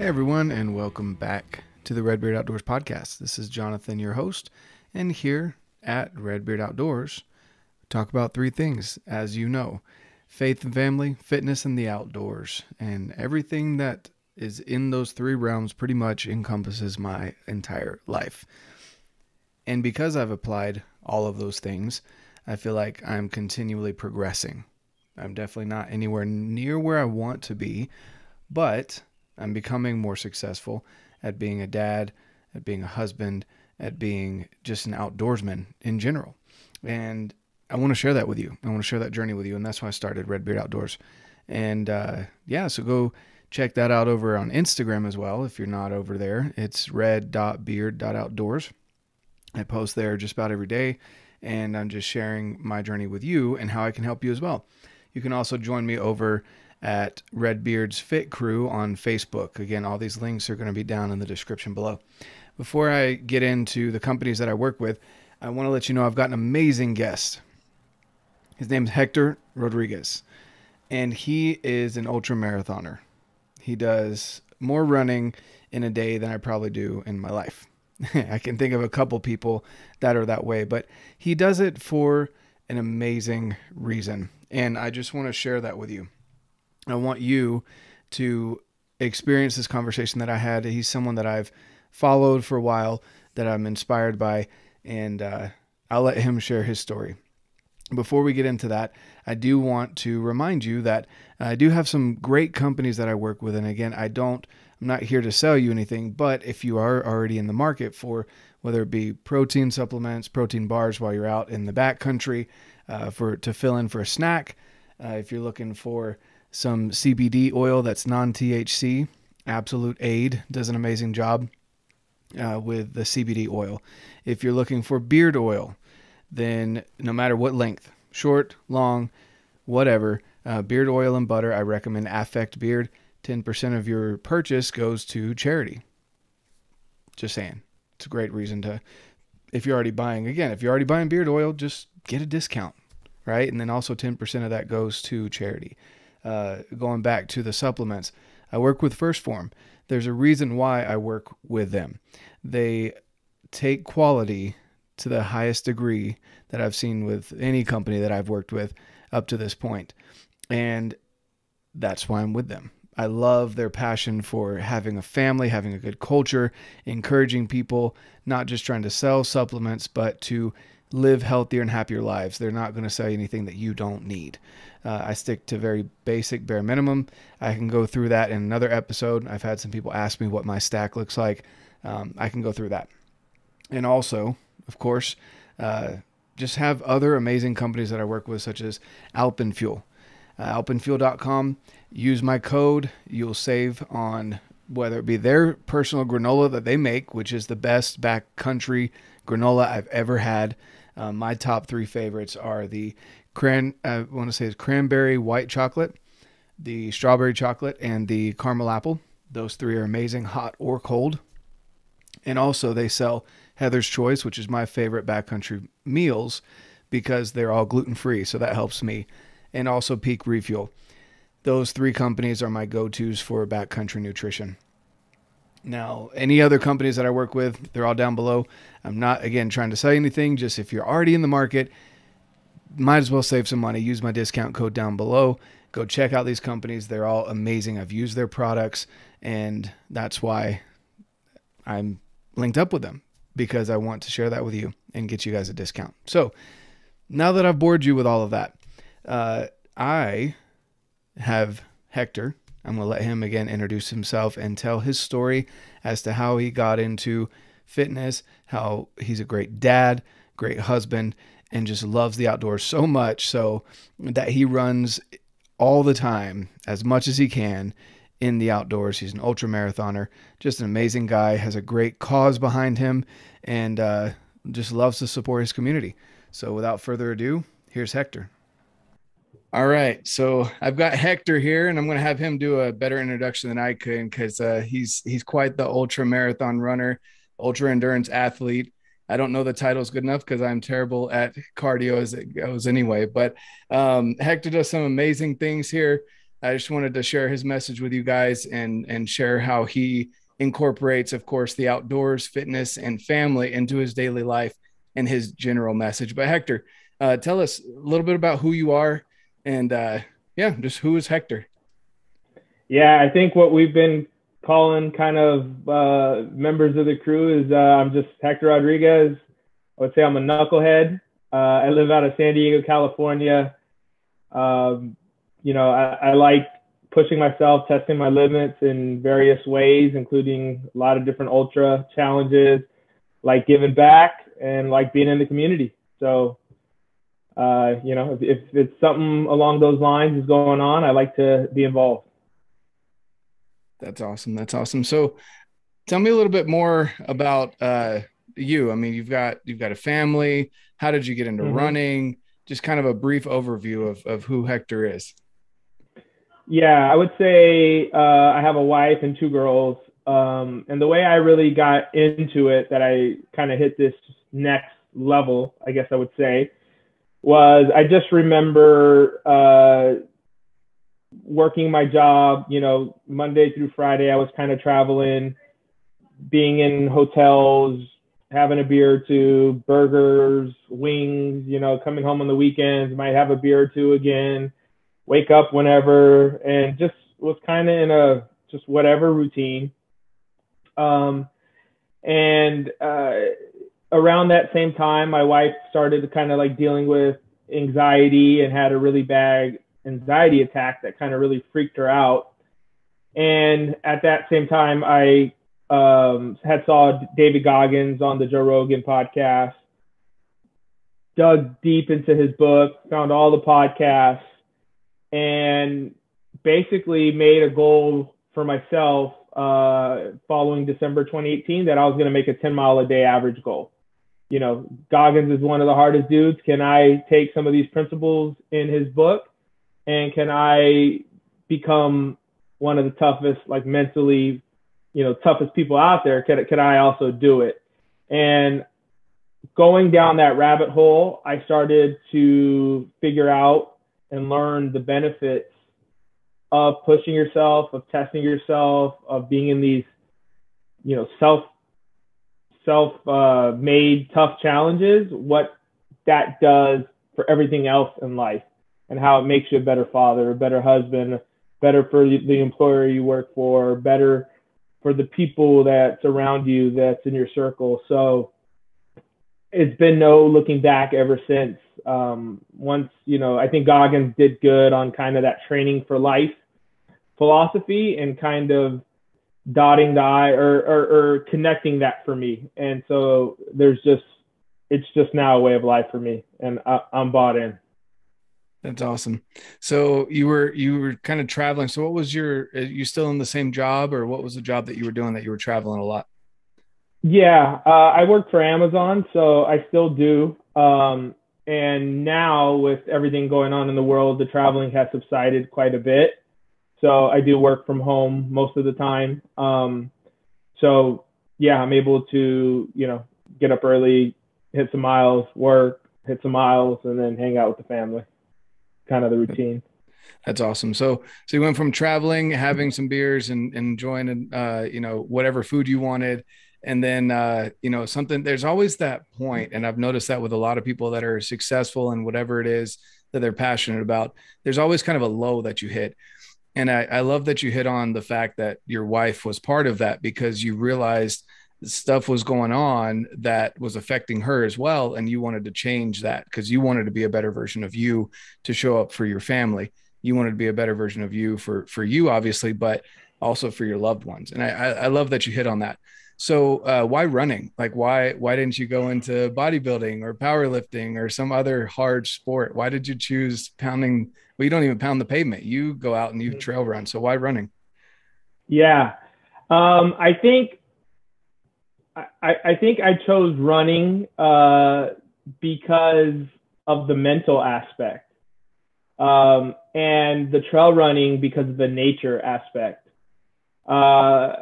Hey everyone, and welcome back to the RedBeard Outdoors podcast. This is Jonathan, your host, and here at RedBeard Outdoors, we talk about three things, as you know: faith and family, fitness, and the outdoors. And everything that is in those three realms pretty much encompasses my entire life. And because I've applied all of those things, I feel like I'm continually progressing. I'm definitely not anywhere near where I want to be, but I'm becoming more successful at being a dad, at being a husband, at being just an outdoorsman in general. And I want to share that with you. I want to share that journey with you. And that's why I started RedBeard Outdoors. And so go check that out over on Instagram as well. If you're not over there, it's red.beard.outdoors. I post there just about every day. And I'm just sharing my journey with you and how I can help you as well. You can also join me over at RedBeard's Fit Crew on Facebook. Again, all these links are going to be down in the description below. Before I get into the companies that I work with, I want to let you know I've got an amazing guest. His name is Hector Rodriguez, and he is an ultra marathoner. He does more running in a day than I probably do in my life. I can think of a couple people that are that way, but he does it for an amazing reason. And I just want to share that with you. I want you to experience this conversation that I had. He's someone that I've followed for a while, that I'm inspired by, and I'll let him share his story. Before we get into that, I do want to remind you that I do have some great companies that I work with. And again, I'm not here to sell you anything, but if you are already in the market for whether it be protein supplements, protein bars while you're out in the backcountry, to fill in for a snack, if you're looking for some CBD oil that's non-THC, Absolute Aid does an amazing job with the CBD oil. If you're looking for beard oil, then no matter what length, short, long, whatever, beard oil and butter, I recommend Affect Beard. 10% of your purchase goes to charity. Just saying. It's a great reason to, if you're already buying beard oil, just get a discount, right? And then also 10% of that goes to charity. Going back to the supplements, I work with First Form. There's a reason why I work with them. They take quality to the highest degree that I've seen with any company that I've worked with up to this point. And that's why I'm with them. I love their passion for having a family, having a good culture, encouraging people, not just trying to sell supplements, but to live healthier and happier lives. They're not going to sell you anything that you don't need. I stick to very basic, bare minimum. I can go through that in another episode. I've had some people ask me what my stack looks like. I can go through that. And also, of course, just have other amazing companies that I work with, such as Alpen Fuel. Alpenfuel.com. Use my code. You'll save on whether it be their personal granola that they make, which is the best backcountry granola I've ever had. My top three favorites are the cranberry white chocolate, the strawberry chocolate, and the caramel apple. Those three are amazing, hot or cold. And also they sell Heather's Choice, which is my favorite backcountry meals because they're all gluten-free. So that helps me. And also Peak Refuel. Those three companies are my go-tos for backcountry nutrition. Now, any other companies that I work with, they're all down below. I'm not, again, trying to sell you anything. Just if you're already in the market, might as well save some money. Use my discount code down below. Go check out these companies. They're all amazing. I've used their products, and that's why I'm linked up with them, because I want to share that with you and get you guys a discount. So now that I've bored you with all of that, I have Hector. I'm going to let him again introduce himself and tell his story as to how he got into fitness, how he's a great dad, great husband, and just loves the outdoors so much so that he runs all the time, as much as he can, in the outdoors. He's an ultra marathoner, just an amazing guy, has a great cause behind him, and just loves to support his community. So without further ado, here's Hector. All right, so I've got Hector here, and I'm going to have him do a better introduction than I could, because he's quite the ultra marathon runner, ultra endurance athlete. I don't know the title's good enough because I'm terrible at cardio as it goes anyway. But Hector does some amazing things here. I just wanted to share his message with you guys and share how he incorporates, of course, the outdoors, fitness, and family into his daily life and his general message. But Hector, tell us a little bit about who you are and yeah, just who is Hector? Yeah, I think what we've been calling kind of members of the crew is I'm just Hector Rodriguez. I would say I'm a knucklehead. I live out of San Diego, California. Um, I like pushing myself, testing my limits in various ways, including a lot of different ultra challenges, like giving back and like being in the community. So, if it's something along those lines is going on, I like to be involved. That's awesome. That's awesome. So tell me a little bit more about you. I mean, you've got a family. How did you get into Mm-hmm. running? Just kind of a brief overview of who Hector is. Yeah, I would say I have a wife and two girls. And the way I really got into it, that I kind of hit this next level, I guess I would say, was I just remember working my job, Monday through Friday. I was kind of traveling, being in hotels, having a beer or two, burgers, wings, coming home on the weekends, might have a beer or two again, wake up whenever, and just was kind of in a just whatever routine. Um, and Around that same time, my wife started to kind of like dealing with anxiety and had a really bad anxiety attack that kind of really freaked her out. And at that same time, I had saw David Goggins on the Joe Rogan podcast, dug deep into his book, found all the podcasts, and basically made a goal for myself following December 2018 that I was going to make a 10-mile a day average goal. Goggins is one of the hardest dudes. Can I take some of these principles in his book, and can I become one of the toughest, like mentally, toughest people out there? Could I also do it? And going down that rabbit hole, I started to figure out and learn the benefits of pushing yourself, of testing yourself, of being in these, self made tough challenges, what that does for everything else in life, and how it makes you a better father, a better husband, better for the employer you work for, better for the people that's around you, that's in your circle. So it's been no looking back ever since. Once, I think Goggins did good on kind of that training for life philosophy and kind of dotting the I or connecting that for me. And so it's just now a way of life for me, and I'm bought in. That's awesome. So you were kind of traveling. So what was you still in the same job, or what was the job that you were doing that you were traveling a lot? Yeah, I work for Amazon, so I still do. And now with everything going on in the world, the traveling has subsided quite a bit. So I do work from home most of the time. So yeah, I'm able to, get up early, hit some miles, work, hit some miles, and then hang out with the family. Kind of the routine. That's awesome. So you went from traveling, having some beers and enjoying, whatever food you wanted. And then, something, there's always that point, and I've noticed that with a lot of people that are successful in whatever it is that they're passionate about, there's always kind of a low that you hit. And I love that you hit on the fact that your wife was part of that, because you realized stuff was going on that was affecting her as well. And you wanted to change that because you wanted to be a better version of you to show up for your family. You wanted to be a better version of you for you, obviously, but also for your loved ones. And I love that you hit on that. So why running? Like why didn't you go into bodybuilding or powerlifting or some other hard sport? Why did you choose pounding? Well, you don't even pound the pavement. You go out and you trail run. So why running? Yeah. I think I think I chose running because of the mental aspect, and the trail running because of the nature aspect. Uh,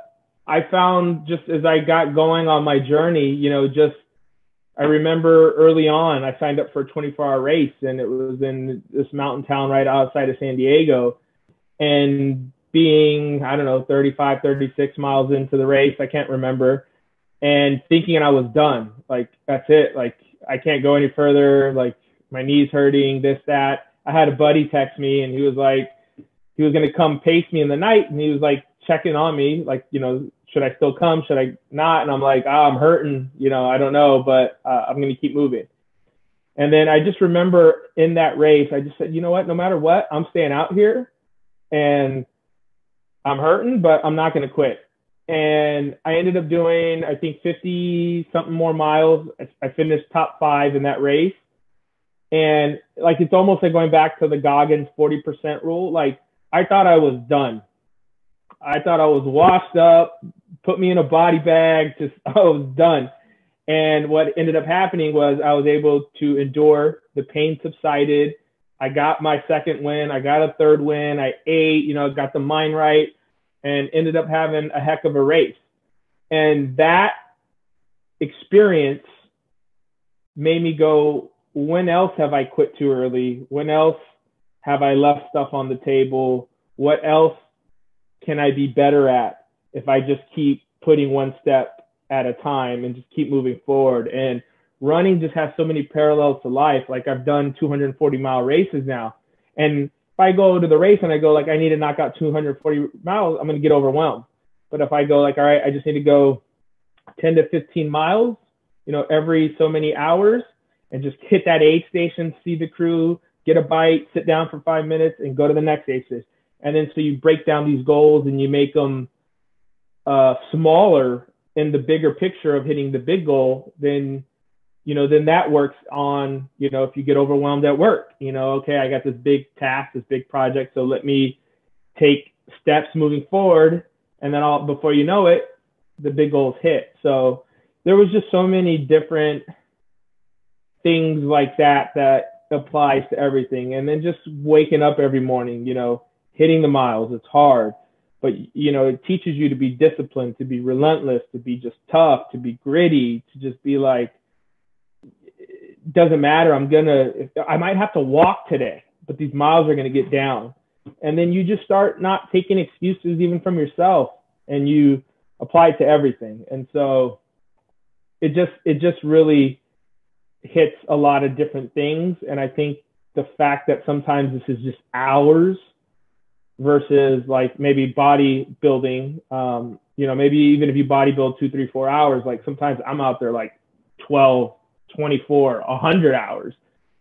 I found just as I got going on my journey, just I remember early on, I signed up for a 24-hour race, and it was in this mountain town right outside of San Diego. and being, I don't know, 35, 36 miles into the race, I can't remember, and thinking I was done. Like, that's it. Like, I can't go any further. Like, my knee's hurting, this, that. I had a buddy text me, and he was like, he was going to come pace me in the night, and he was like checking on me, like, you know, should I still come? Should I not? And I'm like, I'm hurting, you know, I don't know, but I'm going to keep moving. And then I just remember in that race, I just said, you know what, no matter what, I'm staying out here, and I'm hurting, but I'm not going to quit. And I ended up doing, I think, 50 something more miles. I finished top 5 in that race. And like, it's almost like going back to the Goggins 40% rule. Like, I thought I was done. I thought I was washed up, put me in a body bag, just, I was done. And what ended up happening was I was able to endure. The pain subsided. I got my second win. I got a third win. I ate, you know, got the mind right, and ended up having a heck of a race. And that experience made me go, when else have I quit too early? When else have I left stuff on the table? What else can I be better at if I just keep putting one step at a time and just keep moving forward? And running just has so many parallels to life. Like, I've done 240-mile races now. And if I go to the race and I go, like, I need to knock out 240 miles, I'm going to get overwhelmed. But if I go, like, all right, I just need to go 10 to 15 miles, you know, every so many hours, and just hit that aid station, see the crew, get a bite, sit down for 5 minutes, and go to the next aid station. And then so you break down these goals and you make them smaller in the bigger picture of hitting the big goal, then, you know, then that works on, you know, if you get overwhelmed at work, you know, okay, I got this big task, this big project, so let me take steps moving forward. And then before you know it, the big goal's hit. So there was just so many different things like that applies to everything. And then just waking up every morning, you know, hitting the miles, it's hard, but, you know, it teaches you to be disciplined, to be relentless, to be just tough, to be gritty, to just be like, it doesn't matter. I might have to walk today, but these miles are going to get down. And then you just start not taking excuses even from yourself, and you apply it to everything. And so it just really hits a lot of different things. And I think the fact that sometimes this is just hours versus like maybe bodybuilding, you know, maybe even if you bodybuild 2, 3, 4 hours, like sometimes I'm out there like 12, 24, 100 hours,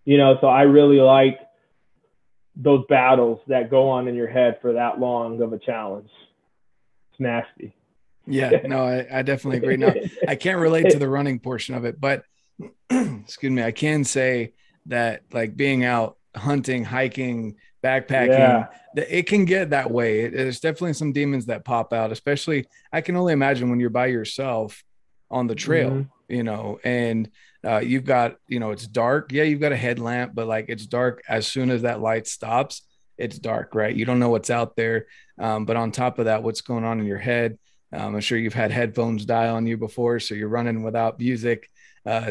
you know, so I really like those battles that go on in your head for that long of a challenge. It's nasty. Yeah, no, I definitely agree. Now, I can't relate to the running portion of it, but excuse me, I can say that like being out hunting, hiking, backpacking, it can get that way. There's definitely some demons that pop out, especially I can only imagine when you're by yourself on the trail, you know, and you've got, you know, it's dark. Yeah, you've got a headlamp, but like it's dark as soon as that light stops, it's dark, right? You don't know what's out there. But on top of that, what's going on in your head? I'm sure you've had headphones die on you before, so you're running without music,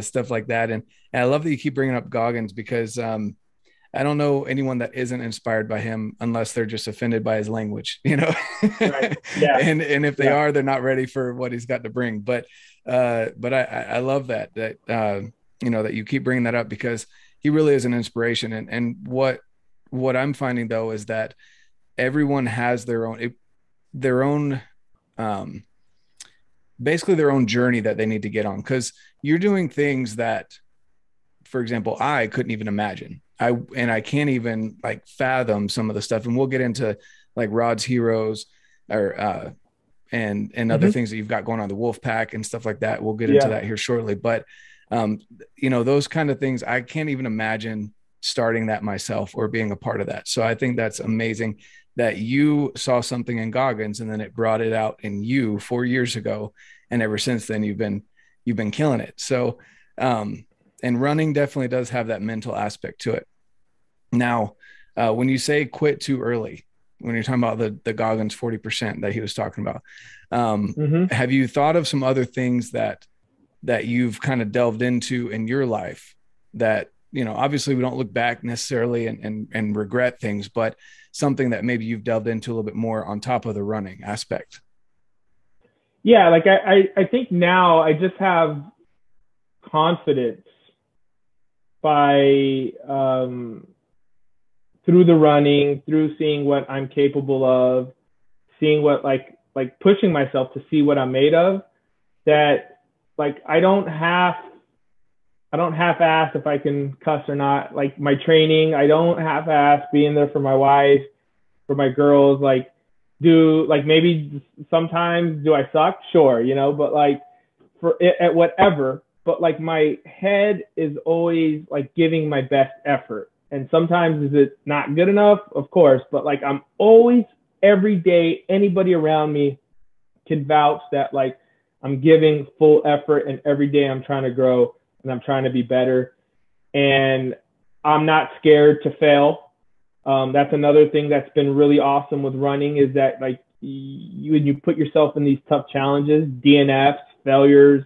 stuff like that. And I love that you keep bringing up Goggins because I don't know anyone that isn't inspired by him unless they're just offended by his language, you know. Right. Yeah. And if they are, they're not ready for what he's got to bring. But I love that you know, that you keep bringing that up because he really is an inspiration. And what I'm finding though is that everyone has their own basically their own journey that they need to get on, because you're doing things that, for example, I couldn't even imagine. I can't even like fathom some of the stuff. And we'll get into like Rod's Heroes or and other things that you've got going on, the Wolf Pack and stuff like that. We'll get into that here shortly. But you know, those kind of things, I can't even imagine starting that myself or being a part of that. So I think that's amazing that you saw something in Goggins and then it brought it out in you 4 years ago. And ever since then you've been killing it. So, and running definitely does have that mental aspect to it. Now, when you say quit too early, when you're talking about the Goggins 40% that he was talking about, have you thought of some other things that you've kind of delved into in your life that obviously we don't look back necessarily and regret things, but something that maybe you've delved into a little bit more on top of the running aspect? Yeah, like I think now I just have confidence by through the running, through seeing what I'm capable of, seeing what like pushing myself to see what I'm made of, that like I don't half-ass if I can cuss or not. Like my training, I don't half-ass being there for my wife, for my girls. Like maybe sometimes do I suck? Sure, but like for it at whatever. But like my head is always like giving my best effort. And sometimes is it not good enough? Of course. But like I'm always every day, anybody around me can vouch that like I'm giving full effort and every day I'm trying to grow and I'm trying to be better. And I'm not scared to fail. That's another thing that's been really awesome with running is that like when you put yourself in these tough challenges, DNFs, failures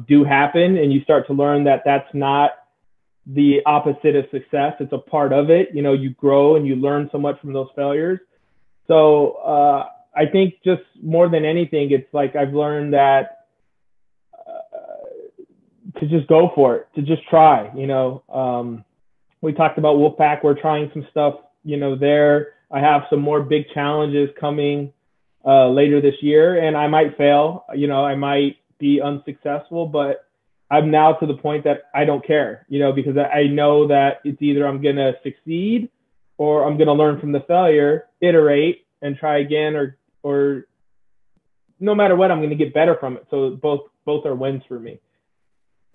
do happen, and you start to learn that that's not the opposite of success. It's a part of it. You grow and you learn so much from those failures. So I think just more than anything, it's like I've learned that to just go for it, to just try. We talked about Wolfpack. We're trying some stuff, there. I have some more big challenges coming later this year, and I might fail. I might be unsuccessful, but I'm now to the point that I don't care, because I know that it's either I'm going to succeed or I'm going to learn from the failure, iterate and try again, or no matter what, I'm going to get better from it. So both are wins for me.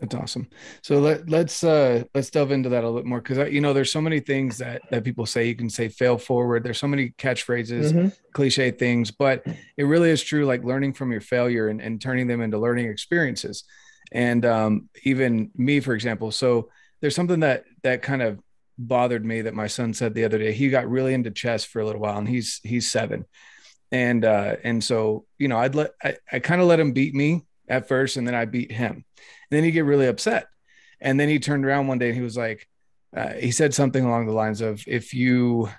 That's awesome. So let's delve into that a little bit more. Cause there's so many things that people say. You can say fail forward. There's so many catchphrases, cliche things, but it really is true. Like learning from your failure and turning them into learning experiences. And even me, for example. So there's something that kind of bothered me that my son said the other day. He got really into chess for a little while, and he's 7. And so, I kind of let him beat me at first, and then I beat him. And then he'd get really upset. And then he turned around one day and he was like, he said something along the lines of, if you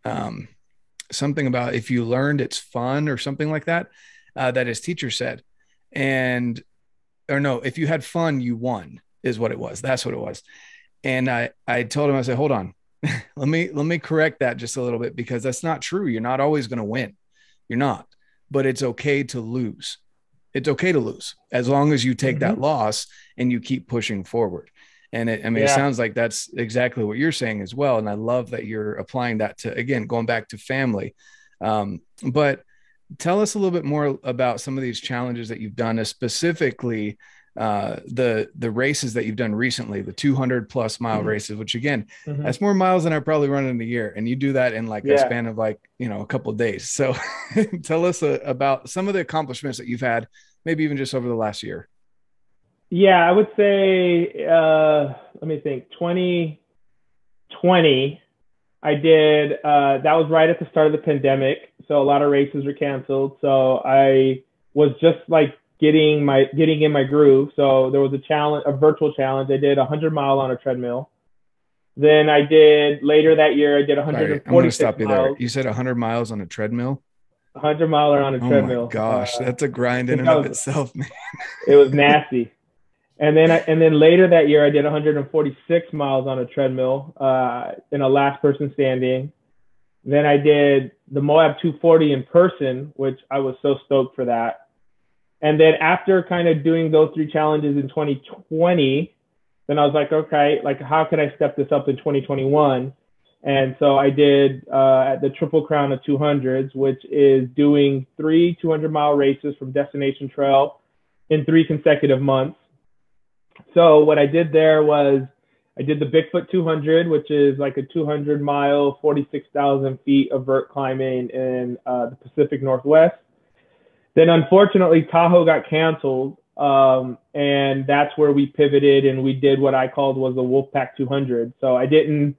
learned, it's fun, or something like that, that his teacher said. Or no, if you had fun, you won, is what it was. That's what it was. And I told him, I said, hold on, let me correct that just a little bit, because that's not true. You're not always going to win. You're not, but it's okay to lose. It's okay to lose as long as you take that loss and you keep pushing forward. And it sounds like that's exactly what you're saying as well. And I love that you're applying that to, again, going back to family. But tell us a little bit more about some of these challenges that you've done, specifically the races that you've done recently, the 200+ mile races, which again, that's more miles than I probably run in a year. And you do that in like a span of like, a couple of days. So tell us about some of the accomplishments that you've had, maybe even just over the last year. Yeah, I would say, let me think, 2020, I did, that was right at the start of the pandemic. So a lot of races were canceled. So I was just like getting in my groove. So there was a virtual challenge. I did 100 mile on a treadmill. Then later that year, I did 146 I'm going to stop you miles. there. You said 100 miles on a treadmill? 100 miler on a treadmill. Oh my gosh, that's a grind in and of itself, man. It was nasty. And then later that year, I did 146 miles on a treadmill in a last person standing. Then I did the Moab 240 in person, which I was so stoked for that. And then after kind of doing those 3 challenges in 2020, then I was like, okay, like how can I step this up in 2021? And so I did the Triple Crown of 200s, which is doing 3 200-mile races from Destination Trail in 3 consecutive months. So what I did there was I did the Bigfoot 200, which is like a 200-mile, 46,000 feet of vert climbing in the Pacific Northwest. Then unfortunately, Tahoe got canceled, and that's where we pivoted and we did what I called was the Wolfpack 200. So I didn't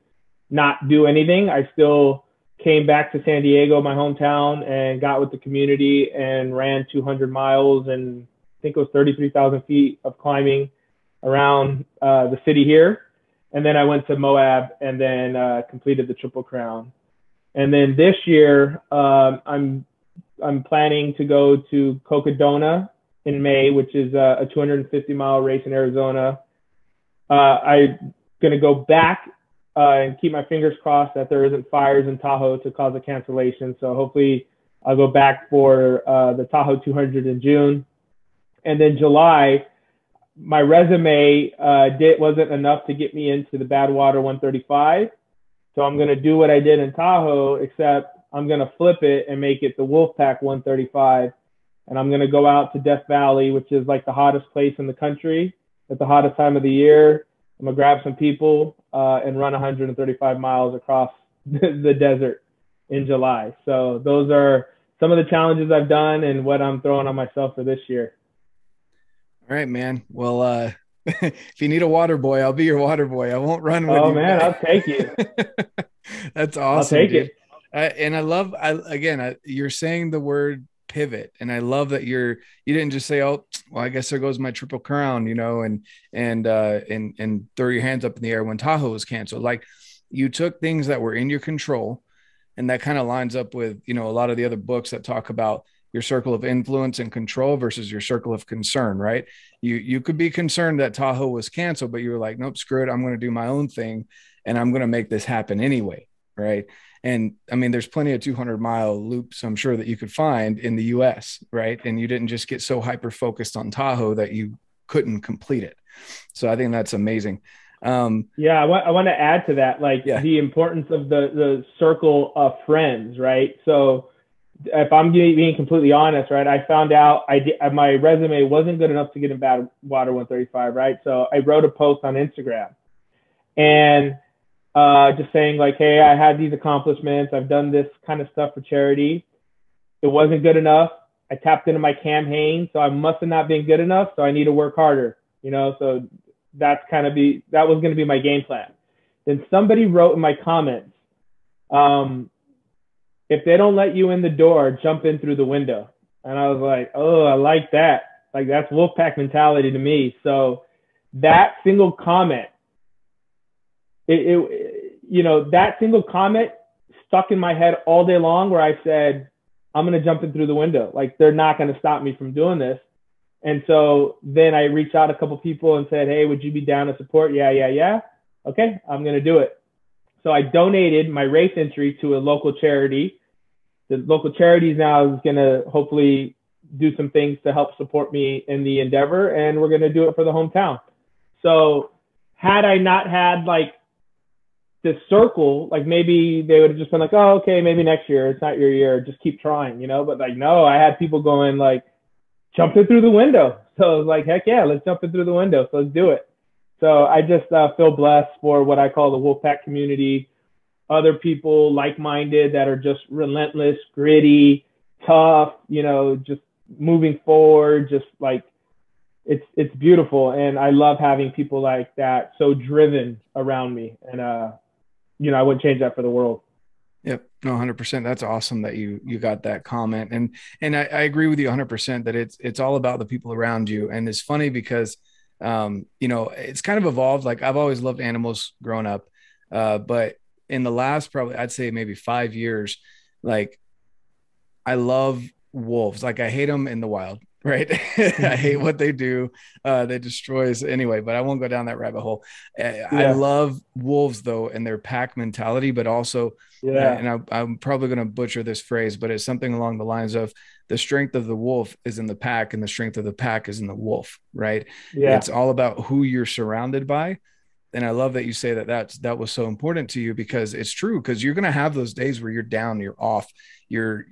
not do anything. I still came back to San Diego, my hometown, and got with the community and ran 200 miles and I think it was 33,000 feet of climbing around the city here. And then I went to Moab and then completed the Triple Crown. And then this year, I'm planning to go to Cocodona in May, which is a 250-mile race in Arizona. I'm going to go back and keep my fingers crossed that there isn't fires in Tahoe to cause a cancellation. So hopefully I'll go back for the Tahoe 200 in June. And then July, my resume wasn't enough to get me into the Badwater 135. So I'm going to do what I did in Tahoe, except I'm going to flip it and make it the Wolfpack 135. And I'm going to go out to Death Valley, which is like the hottest place in the country at the hottest time of the year. I'm going to grab some people and run 135 miles across the desert in July. So those are some of the challenges I've done and what I'm throwing on myself for this year. All right, man. Well, if you need a water boy, I'll be your water boy. I won't run with you. Oh man, I'll take you. That's awesome. I'll take dude. it. And I love, you're saying the word pivot, and I love that you didn't just say, oh, well, I guess there goes my Triple Crown, and throw your hands up in the air when Tahoe was canceled. Like, you took things that were in your control, and that kind of lines up with, a lot of the other books that talk about your circle of influence and control versus your circle of concern, right? You could be concerned that Tahoe was canceled, but you were like, nope, screw it. I'm going to do my own thing, and I'm going to make this happen anyway. Right. And I mean, there's plenty of 200-mile loops, I'm sure, that you could find in the US. Right. And you didn't just get so hyper focused on Tahoe that you couldn't complete it. So I think that's amazing. Yeah, I want to add to that, the importance of the circle of friends, right? So if I'm being completely honest, right, I found out my resume wasn't good enough to get in Badwater 135, right? So I wrote a post on Instagram and just saying like, hey, I had these accomplishments. I've done this kind of stuff for charity. It wasn't good enough. I tapped into my campaign, so I must have not been good enough. So I need to work harder, so that was going to be my game plan. Then somebody wrote in my comments, if they don't let you in the door, jump in through the window. And I was like, oh, I like that. Like, that's Wolfpack mentality to me. So that single comment, that single comment stuck in my head all day long, where I said, I'm going to jump in through the window. Like, they're not going to stop me from doing this. And so then I reached out a couple people and said, hey, would you be down to support? Yeah. Okay, I'm going to do it. So I donated my race entry to a local charity. The local charity now is going to hopefully do some things to help support me in the endeavor, and we're going to do it for the hometown. So had I not had like this circle, like maybe they would have just been like, oh, okay, maybe next year. It's not your year. Just keep trying, But like, no, I had people going like, jump in through the window. So I was like, heck yeah, let's jump in through the window. So let's do it. So I just feel blessed for what I call the Wolfpack community. Other people like-minded that are just relentless, gritty, tough, just moving forward, just like it's beautiful. And I love having people like that, so driven around me. And, I wouldn't change that for the world. Yep. No, 100%. That's awesome that you got that comment. And I agree with you 100% that it's all about the people around you. And it's funny because, it's kind of evolved. Like, I've always loved animals growing up. But in the last, probably, I'd say maybe 5 years, like, I love wolves. Like, I hate them in the wild, right? I hate what they do. They destroy us anyway, but I won't go down that rabbit hole. I love wolves though, and their pack mentality, but also, and I'm probably going to butcher this phrase, but it's something along the lines of the strength of the wolf is in the pack and the strength of the pack is in the wolf, right? Yeah. It's all about who you're surrounded by. And I love that you say that was so important to you, because it's true. Because you're going to have those days where you're down, you're off your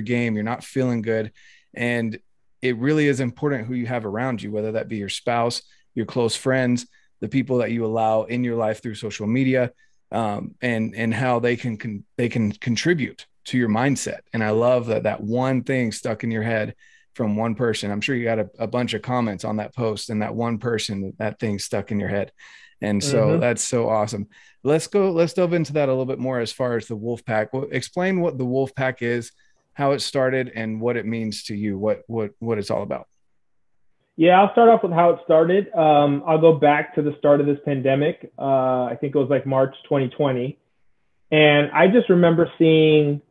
game, you're not feeling good. And it really is important who you have around you, whether that be your spouse, your close friends, the people that you allow in your life through social media, and how they can contribute to your mindset. And I love that one thing stuck in your head from one person. I'm sure you got a bunch of comments on that post, and that one person, that thing stuck in your head. And so that's so awesome. Let's delve into that a little bit more as far as the Wolfpack. Explain what the Wolfpack is, how it started, and what it means to you, what it's all about. Yeah, I'll start off with how it started. I'll go back to the start of this pandemic. I think it was like March 2020. And I just remember seeing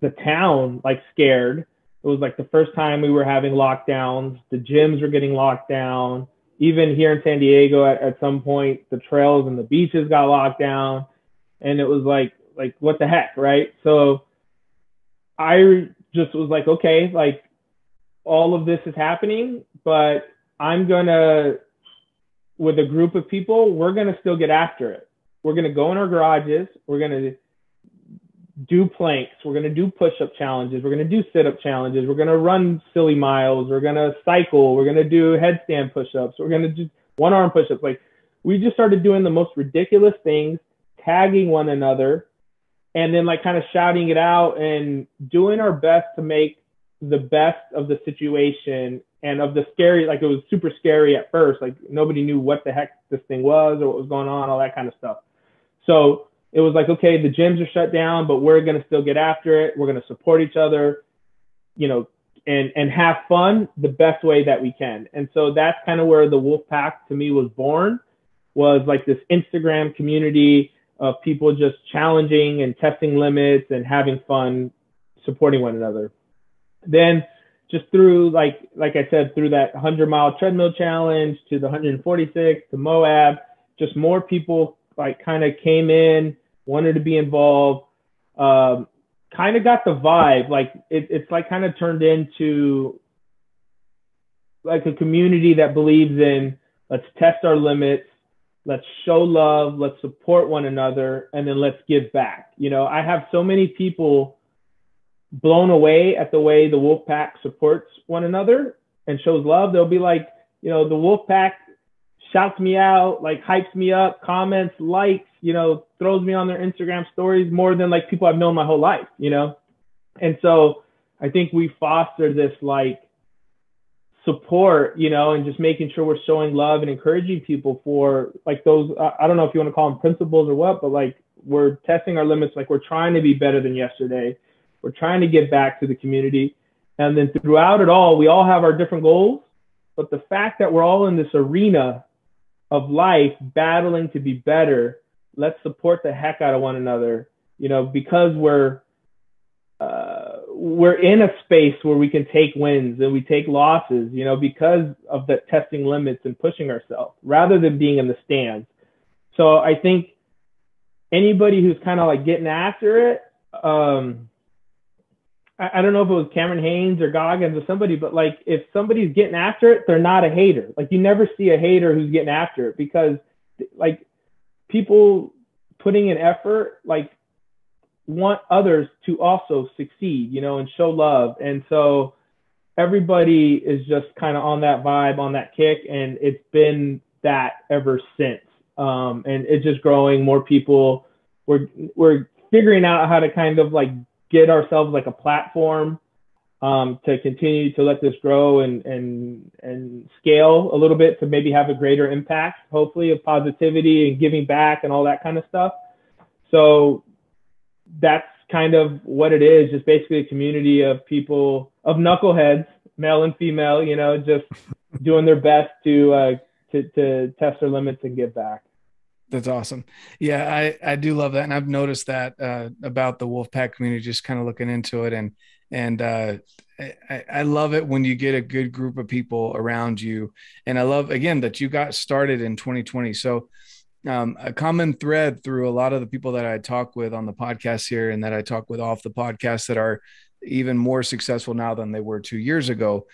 the town like scared. It was like the first time we were having lockdowns. The gyms were getting locked down. Even here in San Diego, at some point, the trails and the beaches got locked down, and it was like what the heck, right? So I just was like, okay, like all of this is happening, but I'm gonna, with a group of people, we're gonna still get after it. We're gonna go in our garages. We're gonna do planks. We're going to do push-up challenges. We're going to do sit-up challenges. We're going to run silly miles. We're going to cycle. We're going to do headstand push-ups. We're going to do one-arm push-ups. Like, we just started doing the most ridiculous things, tagging one another, and then like kind of shouting it out and doing our best to make the best of the situation and of the scary. Like, it was super scary at first. Like, nobody knew what the heck this thing was or what was going on, all that kind of stuff. So it was like, okay, the gyms are shut down, but we're going to still get after it. We're going to support each other, you know, and have fun the best way that we can. And so that's kind of where the Wolfpack to me was born, was like this Instagram community of people just challenging and testing limits and having fun, supporting one another. Then just through, like I said, through that 100-mile treadmill challenge to the 146 to Moab, just more people like kind of came in, wanted to be involved, kind of got the vibe. Like it's like kind of turned into like a community that believes in, let's test our limits, let's show love, let's support one another, and then let's give back. You know, I have so many people blown away at the way the Wolfpack supports one another and shows love. They'll be like, you know, the Wolfpack shouts me out, like hypes me up, comments, likes, you know, throws me on their Instagram stories more than like people I've known my whole life, you know? And so I think we foster this like support, you know, and just making sure we're showing love and encouraging people for like those, I don't know if you want to call them principles or what, but like we're testing our limits. Like we're trying to be better than yesterday. We're trying to give back to the community. And then throughout it all, we all have our different goals, but the fact that we're all in this arena of life battling to be better, let's support the heck out of one another, you know, because we're in a space where we can take wins and we take losses, you know, because of the testing limits and pushing ourselves rather than being in the stands. So I think anybody who's kind of like getting after it, I don't know if it was Cameron Haynes or Goggins or somebody, but like if somebody's getting after it, they're not a hater. Like you never see a hater who's getting after it, because like people putting in effort, like want others to also succeed, you know, and show love. And so everybody is just kind of on that vibe, on that kick. And it's been that ever since. And it's just growing. More people, we're figuring out how to kind of like get ourselves like a platform to continue to let this grow and scale a little bit to maybe have a greater impact, hopefully, of positivity and giving back and all that kind of stuff. So that's kind of what it is, just basically a community of people, of knuckleheads, male and female, you know, just doing their best to test their limits and give back. That's awesome. Yeah, I do love that. And I've noticed that about the Wolfpack community, just kind of looking into it. And I love it when you get a good group of people around you. And I love, again, that you got started in 2020. So a common thread through a lot of the people that I talk with on the podcast here and that I talk with off the podcast that are even more successful now than they were 2 years ago,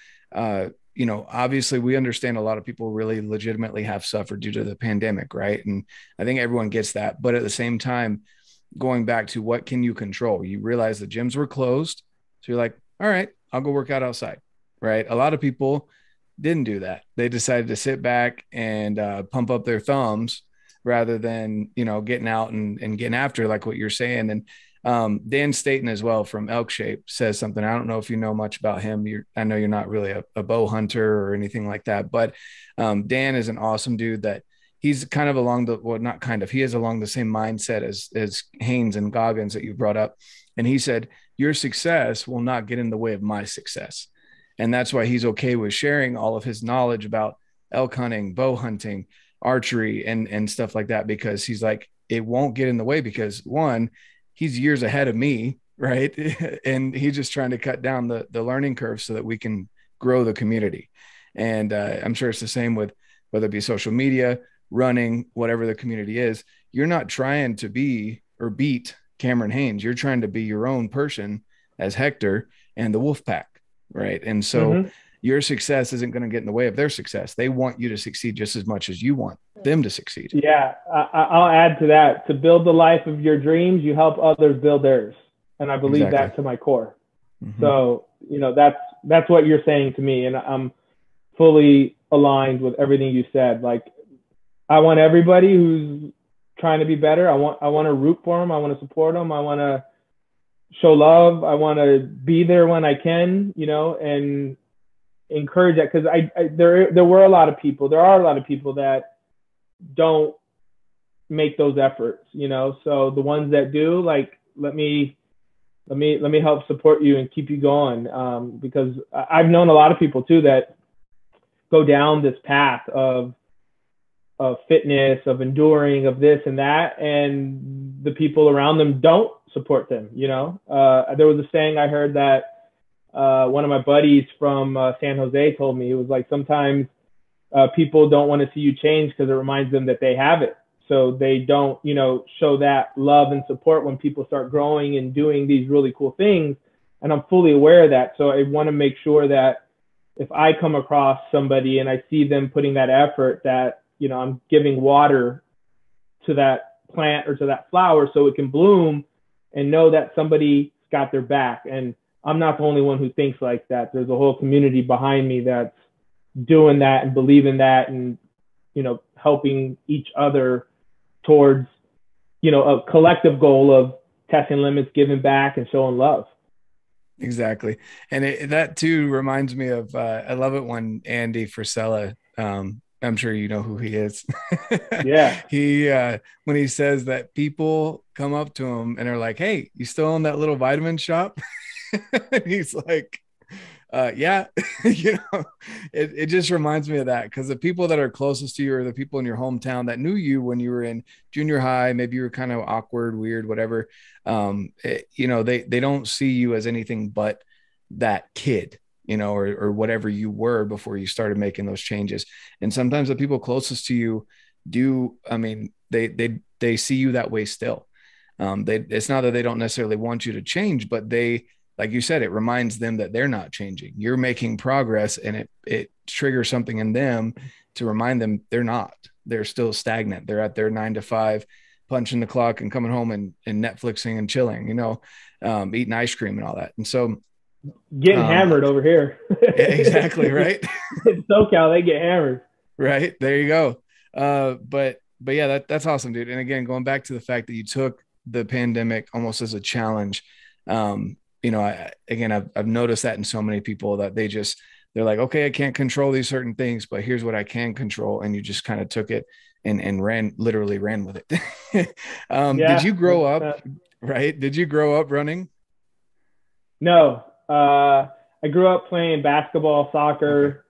you know, obviously we understand a lot of people really legitimately have suffered due to the pandemic, right? And I think everyone gets that. But at the same time, going back to what can you control? You realize the gyms were closed. So you're like, all right, I'll go work out outside, right? A lot of people didn't do that. They decided to sit back and pump up their thumbs rather than, you know, getting out and getting after, like what you're saying. And Dan Staten as well from Elk Shape says something. I don't know if you know much about him. I know you're not really a bow hunter or anything like that, but Dan is an awesome dude that he's kind of along the, well, not kind of, he is along the same mindset as Haynes and Goggins that you brought up. And he said, your success will not get in the way of my success. And that's why he's okay with sharing all of his knowledge about elk hunting, bow hunting, archery, and stuff like that, because he's like, it won't get in the way, because one, he's years ahead of me, right? And he's just trying to cut down the learning curve so that we can grow the community. And I'm sure it's the same with whether it be social media, running, whatever the community is. You're not trying to be or beat Cameron Haynes. You're trying to be your own person as Hector and the wolf pack, right? And so your success isn't going to get in the way of their success. They want you to succeed just as much as you want them to succeed. Yeah, I'll add to that. To build the life of your dreams, you help others build theirs. And I believe that to my core. So, that's what you're saying to me. And I'm fully aligned with everything you said. Like, I want everybody who's trying to be better. I want to root for them. I want to support them. I want to show love. I want to be there when I can, and encourage that. Cause there are a lot of people that don't make those efforts, so the ones that do, like, let me help support you and keep you going. Because I've known a lot of people too that go down this path of fitness, of enduring, of this and that, and the people around them don't support them. There was a saying I heard that one of my buddies from San Jose told me. It was like, sometimes people don't want to see you change because it reminds them that they have it. So they don't, show that love and support when people start growing and doing these really cool things. And I'm fully aware of that. So I want to make sure that if I come across somebody and I see them putting that effort, that, I'm giving water to that plant or to that flower so it can bloom, and know that somebody's got their back. And I'm not the only one who thinks like that. There's a whole community behind me that's doing that and believing that, and, helping each other towards, a collective goal of testing limits, giving back, and showing love. Exactly. And that too reminds me of, I love it when Andy Frisella, I'm sure you know who he is. Yeah. He, when he says that people come up to him and are like, "Hey, you still own that little vitamin shop?" And he's like, yeah, it just reminds me of that, because the people that are closest to you are the people in your hometown that knew you when you were in junior high. Maybe you were kind of awkward, weird, whatever. They don't see you as anything but that kid, or whatever you were before you started making those changes. And sometimes the people closest to you do, they see you that way still. It's not that they don't necessarily want you to change, but they, like you said, it reminds them that they're not changing. You're making progress, and it triggers something in them to remind them they're still stagnant. They're at their 9 to 5, punching the clock and coming home and Netflixing and chilling, eating ice cream and all that. And so getting hammered over here. Exactly. Right. In SoCal, they get hammered. Right. There you go. But yeah, that's awesome, dude. And again, going back to the fact that you took the pandemic almost as a challenge, I've noticed that in so many people that they're like, okay, I can't control these certain things, but here's what I can control. And you just kind of took it and literally ran with it. Did you grow up, right? Did you grow up running? No. I grew up playing basketball, soccer.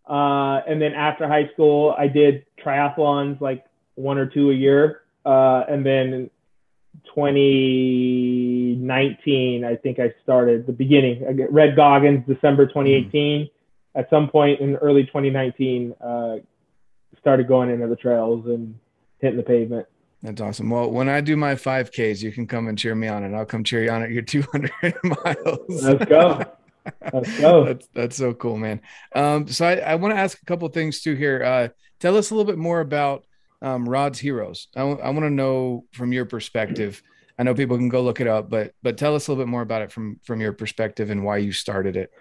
Okay. And then after high school, I did triathlons, like 1 or 2 a year. And then 2019, I think I started the beginning. I get Red Goggins, December 2018. At some point in early 2019, started going into the trails and hitting the pavement. That's awesome. Well, when I do my 5Ks, you can come and cheer me on, and I'll come cheer you on at your 200 miles. Let's go. Let's go. That's so cool, man. So I want to ask a couple of things too here. Tell us a little bit more about Rod's Heroes. I want to know from your perspective. I know people can go look it up, but tell us a little bit more about it from your perspective and why you started it.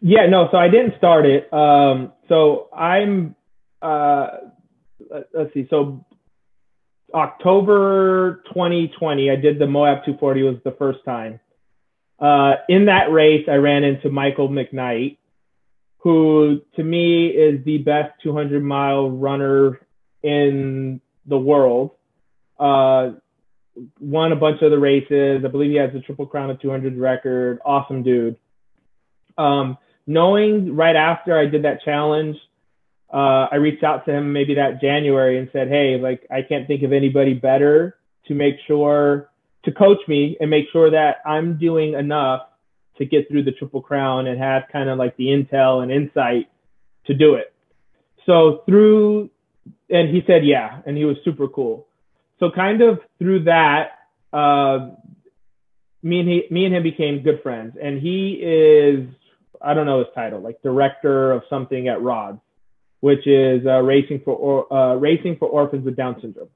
Yeah, no, so I didn't start it. So I'm, let's see. So October 2020, I did the Moab 240. Was the first time. In that race, I ran into Michael McKnight, who to me is the best 200-mile runner in the world. Won a bunch of the races. I believe he has the Triple Crown of 200 record. Awesome dude. knowing right after I did that challenge, I reached out to him maybe that January and said, hey, like, I can't think of anybody better to make sure to coach me and make sure that I'm doing enough to get through the Triple Crown and have kind of like the intel and insight to do it. So and he said, yeah, and he was super cool. So kind of through that, me and him became good friends. And he is, I don't know his title, like director of something at RODS, which is racing for orphans with Down syndrome.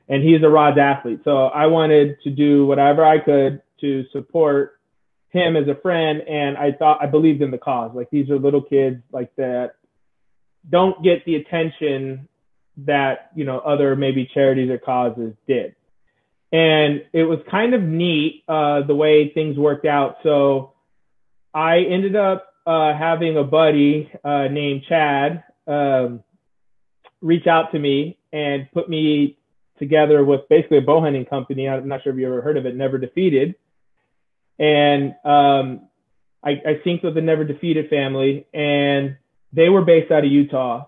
And he's a RODS athlete. So I wanted to do whatever I could to support him as a friend. And I believed in the cause. Like, these are little kids like that don't get the attention that, you know, other maybe charities or causes did. And it was kind of neat the way things worked out. So I ended up having a buddy named Chad reach out to me and put me together with basically a bow hunting company. I'm not sure if you ever heard of it, Never Defeated. And I synced with the Never Defeated family, and they were based out of Utah.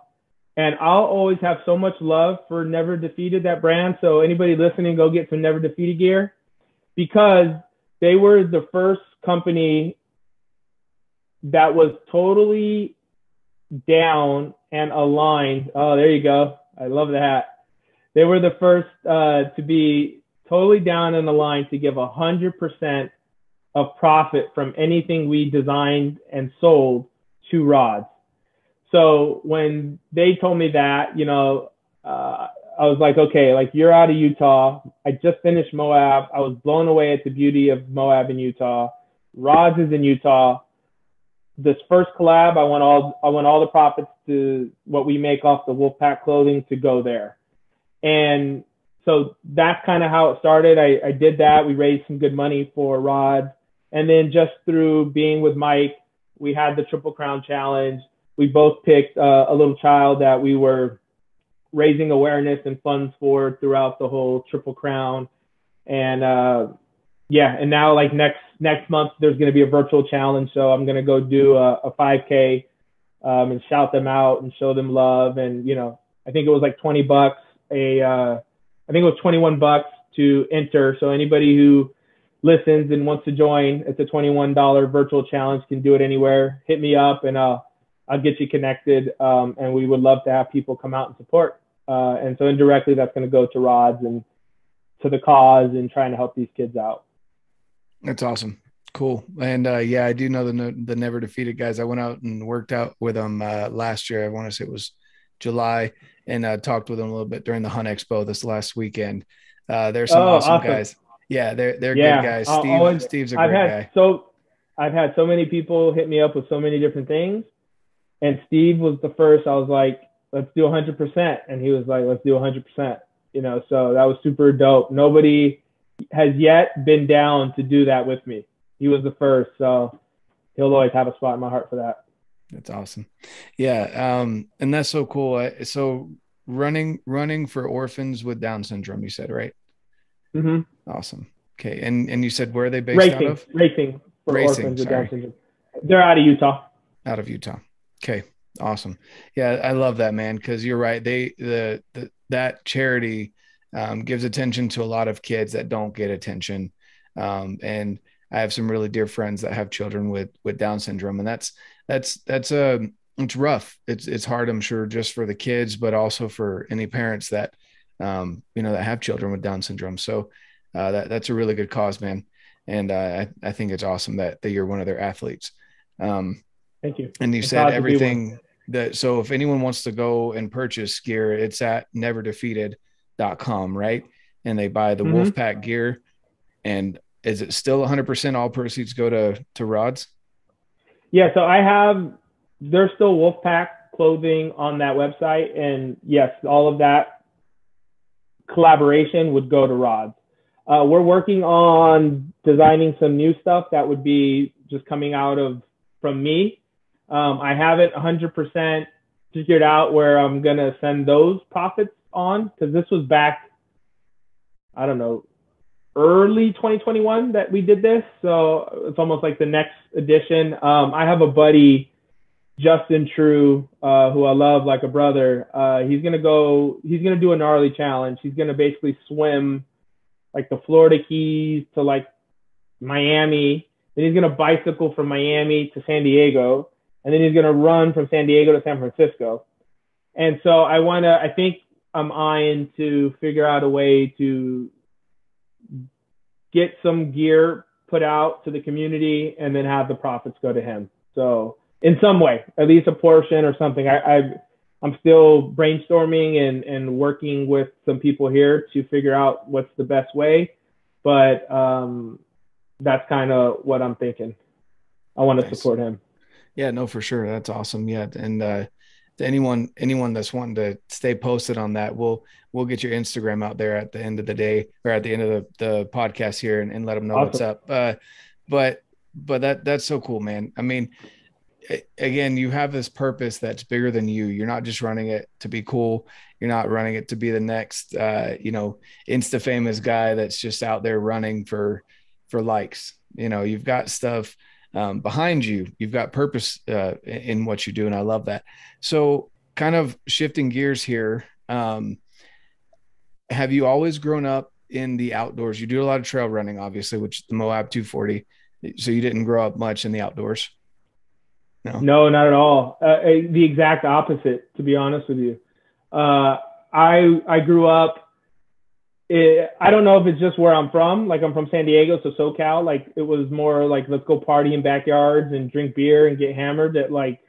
And I'll always have so much love for Never Defeated, that brand. So anybody listening, go get some Never Defeated gear, because they were the first company that was totally down and aligned. Oh, there you go. I love that. They were the first to be totally down and aligned to give 100% of profit from anything we designed and sold to RODS. So when they told me that, you know, I was like, okay, like, you're out of Utah. I just finished Moab. I was blown away at the beauty of Moab in Utah. RODS is in Utah. This first collab, I want all the profits to what we make off the Wolfpack clothing to go there. And so that's kind of how it started. I did that. We raised some good money for RODS. And then just through being with Mike, we had the Triple Crown Challenge. We both picked a little child that we were raising awareness and funds for throughout the whole Triple Crown. And and now, like, next month, there's going to be a virtual challenge. So I'm going to go do a 5K and shout them out and show them love. And, you know, I think it was like $20. I think it was $21 to enter. So anybody who listens and wants to join, it's a $21 virtual challenge, can do it anywhere. Hit me up and I'll get you connected. And we would love to have people come out and support. And so indirectly, that's going to go to RODS and to the cause and trying to help these kids out. That's awesome. Cool. And I do know the Never Defeated guys. I went out and worked out with them last year. I want to say it was July, and talked with them a little bit during the Hunt Expo this last weekend. They're some awesome guys. Yeah, they're good guys. Steve's a great guy. I've had so many people hit me up with so many different things, and Steve was the first. I was like, let's do 100%. And he was like, let's do 100%. You know, so that was super dope. Nobody has yet been down to do that with me. He was the first. So he'll always have a spot in my heart for that. That's awesome. Yeah. And that's so cool. So running for orphans with Down syndrome, you said, right? Mm-hmm. Awesome. Okay. And you said, where are they based out of? Racing for orphans with Down syndrome. They're out of Utah. Out of Utah. Okay. Awesome. Yeah. I love that, man. Cause you're right. That charity gives attention to a lot of kids that don't get attention. And I have some really dear friends that have children with Down syndrome, and it's rough. It's hard, I'm sure, just for the kids, but also for any parents that, that have children with Down syndrome. So that's a really good cause, man. And I think it's awesome that you're one of their athletes. Thank you. And you said everything so if anyone wants to go and purchase gear, it's at neverdefeated.com, right? And they buy the Wolfpack gear. And is it still 100% all proceeds go to RODS? Yeah. So there's still Wolfpack clothing on that website. And yes, all of that collaboration would go to RODS. We're working on designing some new stuff that would be just coming from me. I haven't 100% figured out where I'm going to send those profits on, because this was back, I don't know, early 2021 that we did this. So it's almost like the next edition. I have a buddy Justin True, who I love like a brother. He's gonna do a gnarly challenge. He's gonna basically swim like the Florida Keys to like Miami. Then he's gonna bicycle from Miami to San Diego, and then he's gonna run from San Diego to San Francisco. And so I think I'm eyeing to figure out a way to get some gear put out to the community and then have the profits go to him. So in some way, at least a portion or something. I'm still brainstorming and working with some people here to figure out what's the best way. But that's kind of what I'm thinking. I want to support him. Yeah, no, for sure. That's awesome. Yeah. And to anyone that's wanting to stay posted on that, we'll get your Instagram out there at the end of the day or at the end of the podcast here and let them know what's up. But that's so cool, man. I mean, again, you have this purpose that's bigger than you. You're not just running it to be cool. You're not running it to be the next, Insta famous guy that's just out there running for likes. You've got stuff behind you. You've got purpose in what you do. And I love that. So kind of shifting gears here. Have you always grown up in the outdoors? You do a lot of trail running, obviously, which is the Moab 240. So you didn't grow up much in the outdoors? No, not at all. The exact opposite, to be honest with you. I grew up, I don't know if it's just where I'm from. Like I'm from San Diego, so SoCal, like it was more like, let's go party in backyards and drink beer and get hammered at like,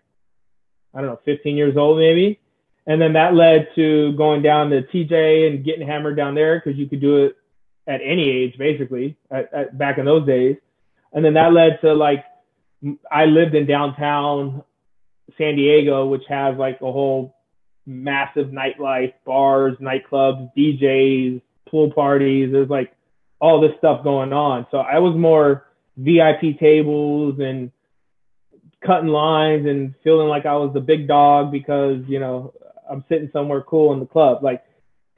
I don't know, 15 years old maybe. And then that led to going down to TJ and getting hammered down there because you could do it at any age, basically, back in those days. And then that led to like, I lived in downtown San Diego, which has like a whole massive nightlife, bars, nightclubs, DJs, pool parties. There's like all this stuff going on. So I was more VIP tables and cutting lines and feeling like I was the big dog because, I'm sitting somewhere cool in the club. Like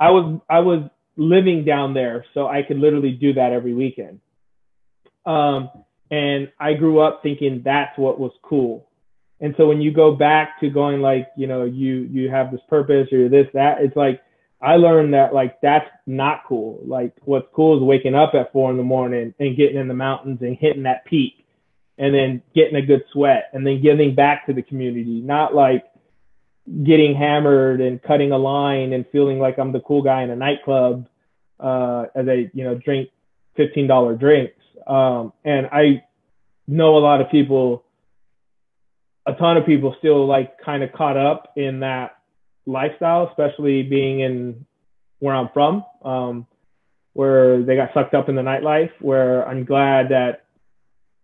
I was living down there, so I could literally do that every weekend. And I grew up thinking that's what was cool. And so when you go back to going like, you have this purpose or this, that, it's like, I learned that like, that's not cool. Like what's cool is waking up at 4 a.m. and getting in the mountains and hitting that peak and then getting a good sweat and then giving back to the community, not like getting hammered and cutting a line and feeling like I'm the cool guy in a nightclub as I, drink $15 drinks. And I know a ton of people still like kind of caught up in that lifestyle, especially being in where I'm from, where they got sucked up in the nightlife, where I'm glad that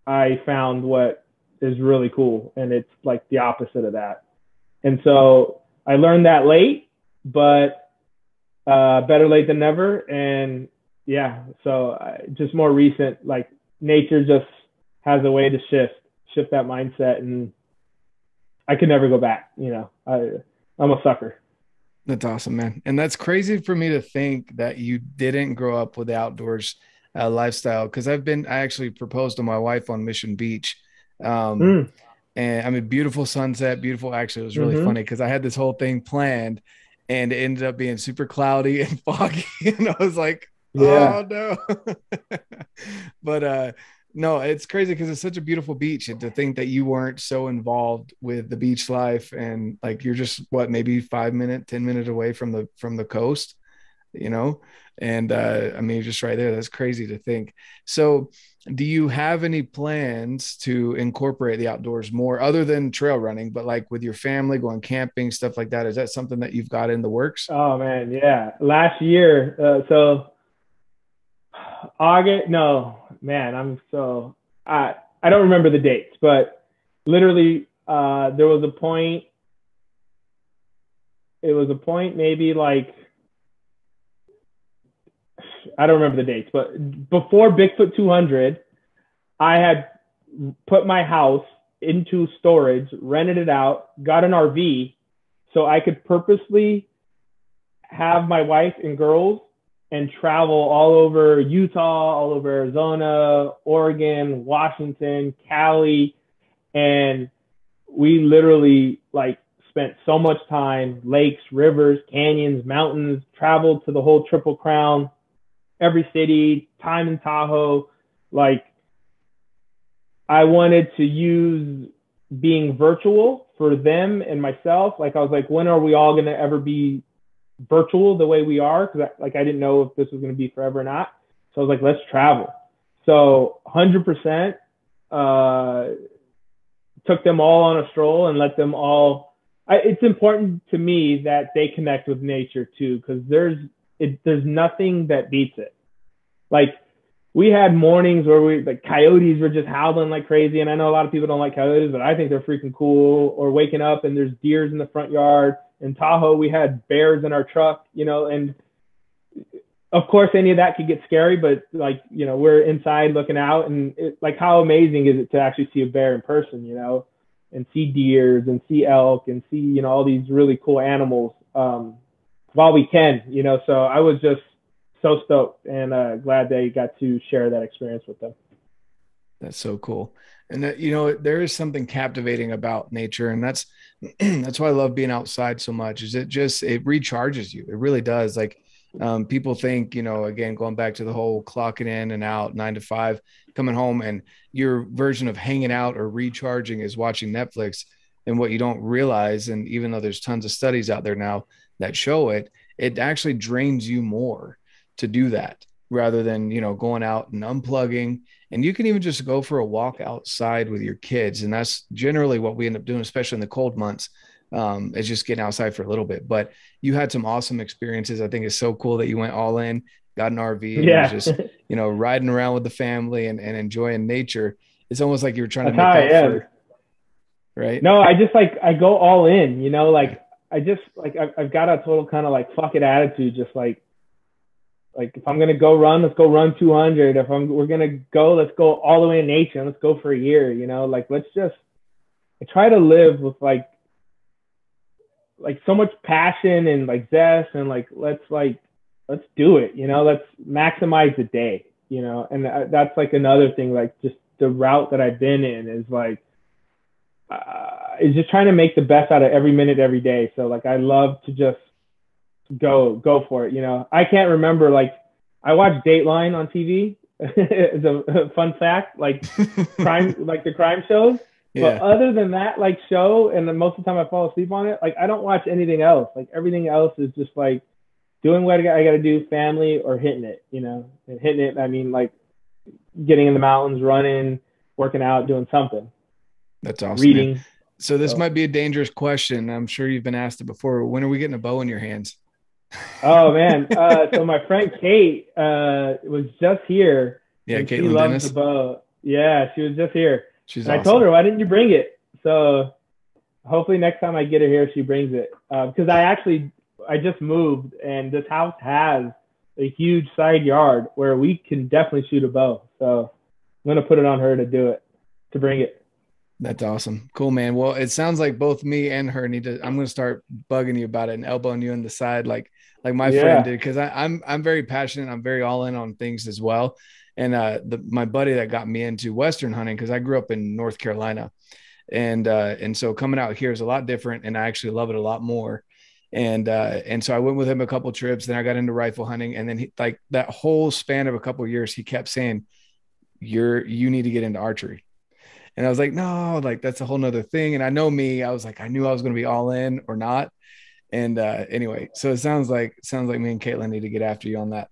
I found what is really cool. And it's like the opposite of that. And so I learned that late, but better late than never. And yeah, so just more recent, like nature just has a way to shift that mindset, and I could never go back. I'm a sucker. That's awesome, man. And that's crazy for me to think that you didn't grow up with the outdoors lifestyle. Cause I actually proposed to my wife on Mission Beach. And I mean, beautiful sunset, actually, it was really funny because I had this whole thing planned and it ended up being super cloudy and foggy. And I was like, oh no. But no, it's crazy because it's such a beautiful beach, and to think that you weren't so involved with the beach life and like you're just maybe 10 minutes away from the coast, and I mean, just right there. That's crazy to think. So do you have any plans to incorporate the outdoors more other than trail running, but like with your family, going camping, stuff like that? Is that something that you've got in the works? Oh man. Yeah. Last year. So August, no, man, I don't remember the dates, but literally there was a point, maybe like, I don't remember the dates, but before Bigfoot 200, I had put my house into storage, rented it out, got an RV so I could purposely have my wife and girls and travel all over Utah, all over Arizona, Oregon, Washington, Cali. And we literally like spent so much time, lakes, rivers, canyons, mountains, traveled to the whole Triple Crown, every city, time in Tahoe. Like, I wanted to use being virtual for them and myself. Like, I was like, when are we all going to ever be virtual the way we are? Because I didn't know if this was going to be forever or not. So I was like, let's travel. So 100% took them all on a stroll and let them all. It's important to me that they connect with nature too, because there's nothing that beats it. Like, we had mornings where like coyotes were just howling like crazy. And I know a lot of people don't like coyotes, but I think they're freaking cool. Or waking up and there's deers in the front yard. In Tahoe, we had bears in our truck, and of course any of that could get scary, but like, we're inside looking out, and like, how amazing is it to actually see a bear in person, and see deers and see elk and see, all these really cool animals, while we can, so I was just so stoked and glad that you got to share that experience with them. That's so cool. And that, there is something captivating about nature, and that's that's why I love being outside so much. Is it recharges you. It really does. Like, people think, again, going back to the whole clocking in and out 9 to 5, coming home, and your version of hanging out or recharging is watching Netflix. And what you don't realize, and even though there's tons of studies out there now that show it, it actually drains you more to do that rather than, going out and unplugging. And you can even just go for a walk outside with your kids. And that's generally what we end up doing, especially in the cold months, is just getting outside for a little bit. But you had some awesome experiences. I think it's so cool that you went all in, got an RV, and was just, riding around with the family and enjoying nature. It's almost like you were trying to make up for, right? No, I go all in, like, I just like, I've got a total kind of like fuck it attitude. Just like if I'm going to go run, let's go run 200. If we're going to go, let's go all the way in nature and let's go for a year, like, I try to live with like so much passion and like zest, and like, let's do it, let's maximize the day, and that's like another thing, like just the route that I've been in is like, is just trying to make the best out of every minute, every day. So like, I love to just go for it. I can't remember, like, I watch Dateline on TV as a fun fact, like crime, like the crime shows. Yeah. But other than that, like, show, and then most of the time I fall asleep on it, like, I don't watch anything else. Like, everything else is just like doing what I got to do, family, or hitting it, and hitting it, I mean, like, getting in the mountains, running, working out, doing something. That's awesome. Reading. Man. So this might be a dangerous question. I'm sure you've been asked it before. When are we getting a bow in your hands? Oh man. So my friend Kate was just here. Yeah, Caitlin she loves Dennis. The bow. Yeah, she was just here. She's and awesome. I told her, why didn't you bring it? So hopefully next time I get her here, she brings it. Because I just moved, and this house has a huge side yard where we can definitely shoot a bow. So I'm gonna put it on her to bring it. That's awesome. Cool, man. Well, it sounds like both me and her I'm going to start bugging you about it and elbowing you in the side like my friend did, because I'm very passionate. I'm very all in on things as well. And my buddy that got me into Western hunting, because I grew up in North Carolina, and so coming out here is a lot different, and I actually love it a lot more. And so I went with him a couple trips, then I got into rifle hunting, and then he, like, that whole span of a couple of years, he kept saying, you need to get into archery. And I was like, no, like, that's a whole nother thing. And I know me, I was like, I knew I was going to be all in or not. And anyway, so it sounds like me and Caitlin need to get after you on that,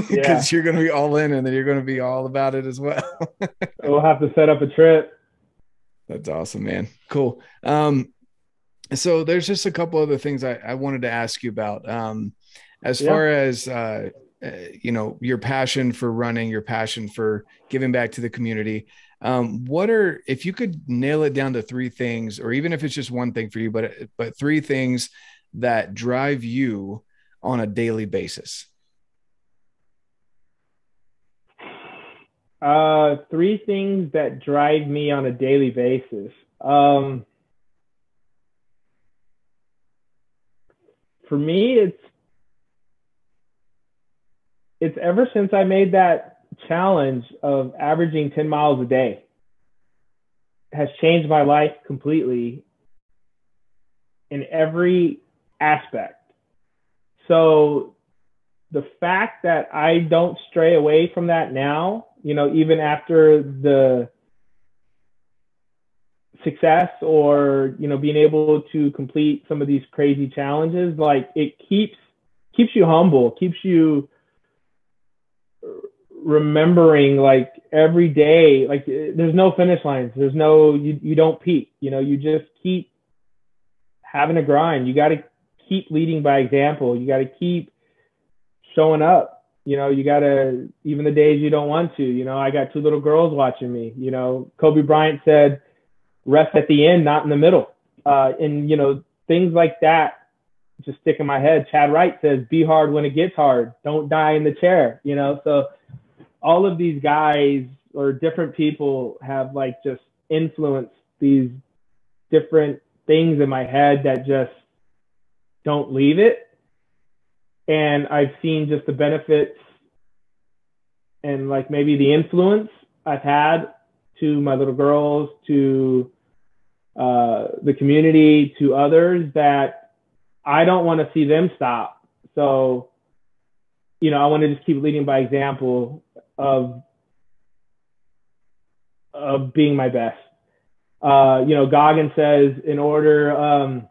because you're going to be all in, and then you're going to be all about it as well. We'll have to set up a trip. That's awesome, man. Cool. So there's just a couple other things I wanted to ask you about. As far as, your passion for running, your passion for giving back to the community, if you could nail it down to 3 things, or even if it's just one thing for you, but 3 things that drive you on a daily basis. 3 things that drive me on a daily basis. For me, it's ever since I made that challenge of averaging 10 miles a day. has changed my life completely in every aspect. So the fact that I don't stray away from that now, you know, even after the success or, you know, being able to complete some of these crazy challenges, like it keeps you humble, keeps you remembering like every day, like there's no finish lines. There's no, you don't peak, you know, you just keep having a grind. You got to keep leading by example. You got to keep showing up. You know, you got to, even the days you don't want to, you know, I got 2 little girls watching me. You know, Kobe Bryant said, rest at the end, not in the middle. And, you know, things like that just stick in my head. Chad Wright says, be hard when it gets hard. Don't die in the chair, you know? So all of these guys or different people have like just influenced these different things in my head that just don't leave it. And I've seen just the benefits and like maybe the influence I've had to my little girls, to the community, to others, that I don't want to see them stop. So, you know, I want to just keep leading by example of being my best. You know, Goggins says, in order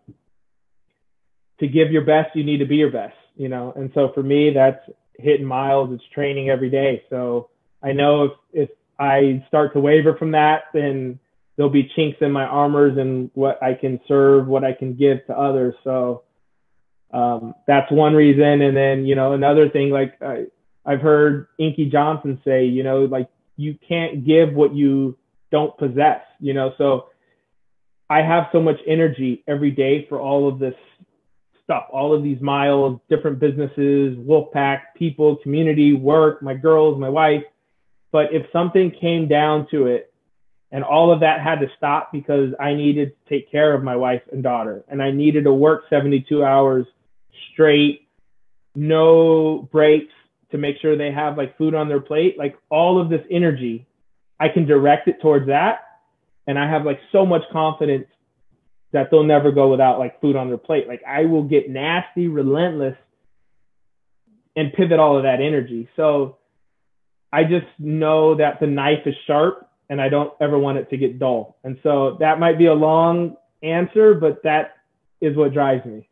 to give your best, you need to be your best, you know? And so for me, that's hitting miles. It's training every day. So I know if I start to waver from that, then there'll be chinks in my armors and what I can serve, what I can give to others. So that's one reason. And then, you know, another thing, like I've heard Inky Johnson say, you know, like you can't give what you don't possess, you know? So I have so much energy every day for all of this stuff, all of these miles, different businesses, Wolfpack, people, community, work, my girls, my wife. But if something came down to it and all of that had to stop because I needed to take care of my wife and daughter, and I needed to work 72 hours straight, no breaks, to make sure they have like food on their plate, like all of this energy, I can direct it towards that. And I have like so much confidence that they'll never go without like food on their plate. Like I will get nasty, relentless, and pivot all of that energy. So I just know that the knife is sharp and I don't ever want it to get dull. And so that might be a long answer, but that is what drives me.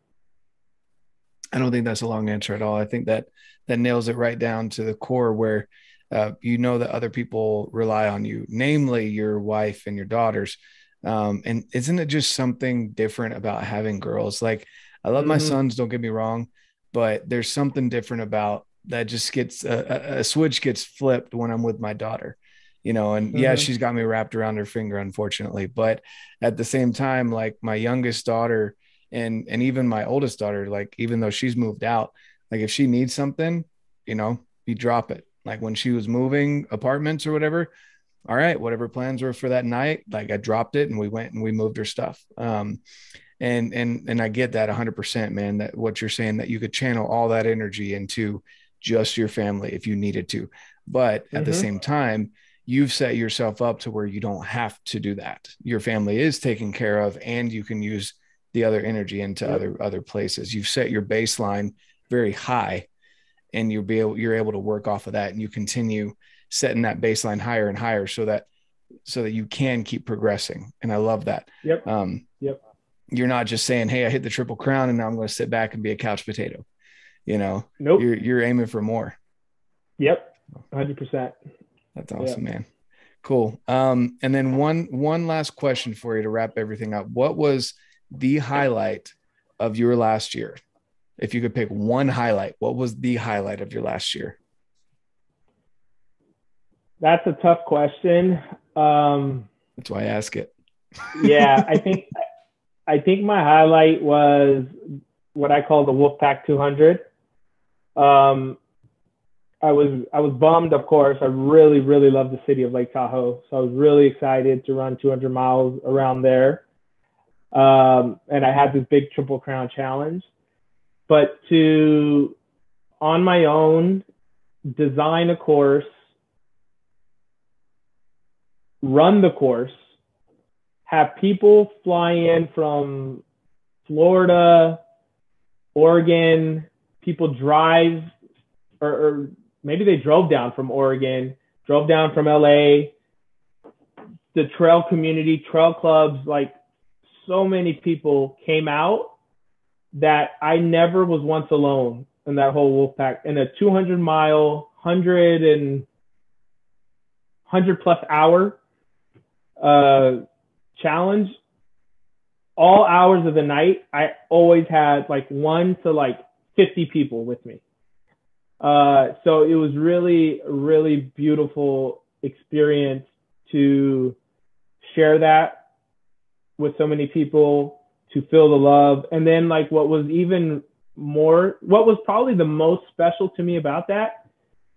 I don't think that's a long answer at all. I think that nails it right down to the core, where you know that other people rely on you, namely your wife and your daughters. And isn't it just something different about having girls? Like I love my sons, don't get me wrong, but there's something different about that. Just gets a switch gets flipped when I'm with my daughter, you know, and yeah, she's got me wrapped around her finger, unfortunately. But at the same time, like my youngest daughter and even my oldest daughter, like, even though she's moved out, like if she needs something, you know, you drop it. Like when she was moving apartments or whatever, all right, whatever plans were for that night, like I dropped it and we went and we moved her stuff. And I get that 100%, man, that what you're saying, that you could channel all that energy into just your family if you needed to. But at the same time, you've set yourself up to where you don't have to do that. Your family is taken care of, and you can use the other energy into other places. You've set your baseline very high, and you're able to work off of that, and you continue setting that baseline higher and higher so that you can keep progressing. And I love that. You're not just saying, hey, I hit the Triple Crown and now I'm going to sit back and be a couch potato. You know, you're aiming for more. 100%. That's awesome, man. Cool. And then one last question for you to wrap everything up. What was the highlight of your last year? If you could pick one highlight, what was the highlight of your last year? That's a tough question. That's why I ask it. Yeah, I think my highlight was what I call the Wolfpack 200. I was bummed, of course. I really, really love the city of Lake Tahoe. So I was really excited to run 200 miles around there. And I had this big Triple Crown challenge. But to, on my own, design a course, run the course, have people fly in from Florida, Oregon, people drive, or maybe they drove down from Oregon, drove down from LA, the trail community, trail clubs, like so many people came out that I never was once alone in that whole wolf pack. In a 200-mile, 100 plus hour challenge, all hours of the night, I always had like 1 to like 50 people with me. So it was really, really beautiful experience to share that with so many people, to feel the love. And then like what was probably the most special to me about that,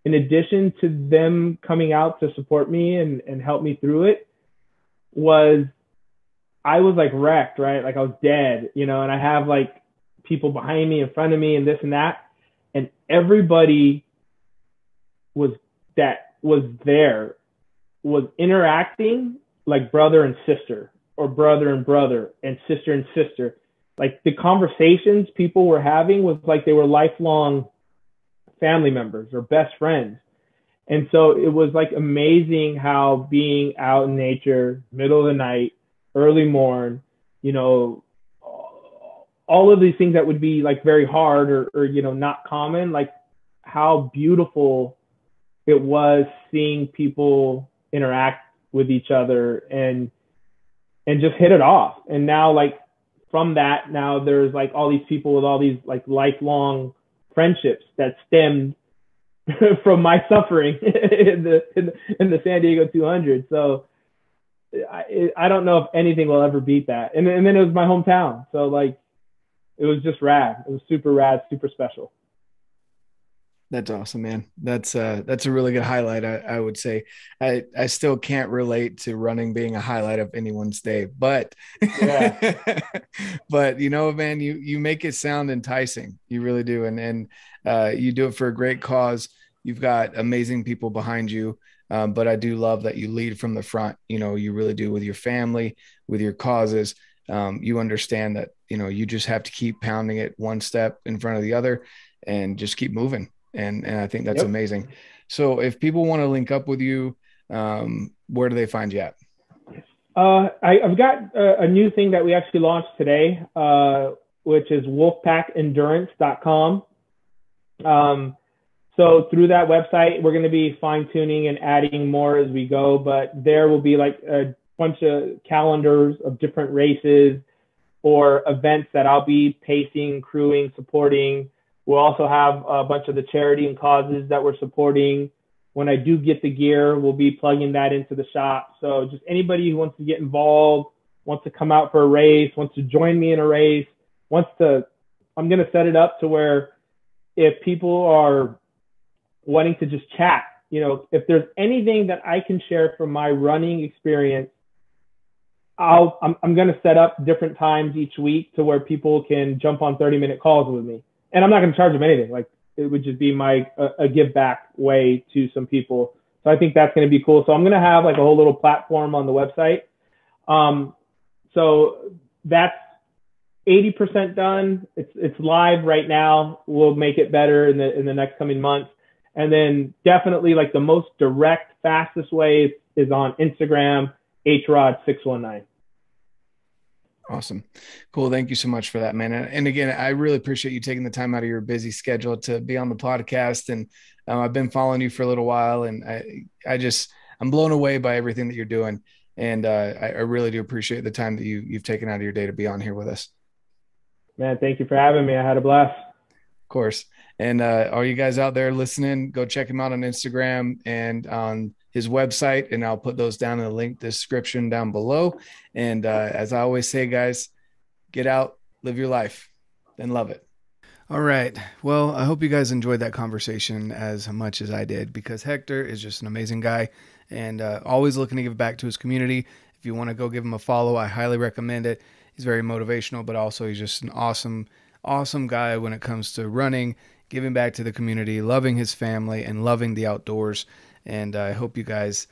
in addition to them coming out to support me and help me through it, was I was like wrecked, right? Like I was dead, and I have like people behind me, in front of me, and this and that. And everybody was interacting like brother and sister, or brother and brother, and sister. Like the conversations people were having was like they were lifelong family members or best friends. And so it was like amazing how being out in nature, middle of the night, early morn, all of these things that would be like very hard or not common, like how beautiful it was seeing people interact with each other and just hit it off. And now like from that, now there's like all these people with all these like lifelong friendships that stemmed from my suffering in the San Diego 200. So I don't know if anything will ever beat that. And then it was my hometown. So like, it was just rad. It was super rad, super special. That's awesome, man. That's a really good highlight. I would say I still can't relate to running being a highlight of anyone's day, but yeah. But man, you make it sound enticing. You really do. And you do it for a great cause. You've got amazing people behind you. But I do love that you lead from the front. You really do, with your family, with your causes. You understand that, you just have to keep pounding it one step in front of the other and just keep moving. And I think that's amazing. So if people want to link up with you, where do they find you at? I've got a new thing that we actually launched today, which is wolfpackendurance.com. So through that website, we're going to be fine tuning and adding more as we go, but there will be like a bunch of calendars of different races or events that I'll be pacing, crewing, supporting. We'll also have a bunch of the charity and causes that we're supporting. When I do get the gear, we'll be plugging that into the shop. So just anybody who wants to get involved, wants to come out for a race, wants to join me in a race, I'm going to set it up to where if people are wanting to just chat, if there's anything that I can share from my running experience, I'm going to set up different times each week to where people can jump on 30-minute calls with me. And I'm not going to charge them anything. Like it would just be a give back way to some people. So I think that's going to be cool. So I'm going to have like a whole little platform on the website. So that's 80% done. It's live right now. We'll make it better in the next coming months. And then definitely like the most direct, fastest way is on Instagram, HRod619. Awesome. Cool. Thank you so much for that, man. And again, I really appreciate you taking the time out of your busy schedule to be on the podcast. And I've been following you for a little while, and I'm blown away by everything that you're doing. And I really do appreciate the time that you've taken out of your day to be on here with us. Man, thank you for having me. I had a blast. Of course. And all you guys out there listening, go check him out on Instagram and on his website, and I'll put those down in the link description down below. And as I always say, guys, get out, live your life, and love it. All right. Well, I hope you guys enjoyed that conversation as much as I did, because Hector is just an amazing guy and always looking to give back to his community. If you want to go give him a follow, I highly recommend it. He's very motivational, but also he's just an awesome guy when it comes to running, giving back to the community, loving his family, and loving the outdoors. And I hope you guys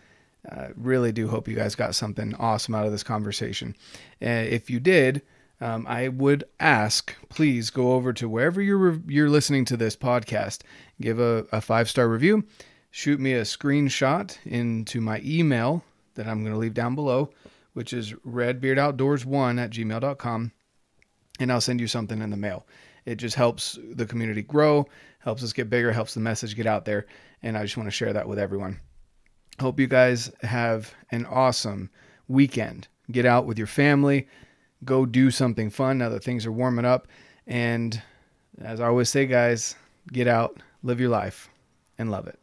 Really do hope you guys got something awesome out of this conversation. If you did, I would ask, please go over to wherever you're listening to this podcast, give a 5-star review, shoot me a screenshot into my email that I'm going to leave down below, which is redbeardoutdoors1@gmail.com, and I'll send you something in the mail. It just helps the community grow, helps us get bigger, helps the message get out there, and I just want to share that with everyone. Hope you guys have an awesome weekend. Get out with your family. Go do something fun now that things are warming up. And as I always say, guys, get out, live your life, and love it.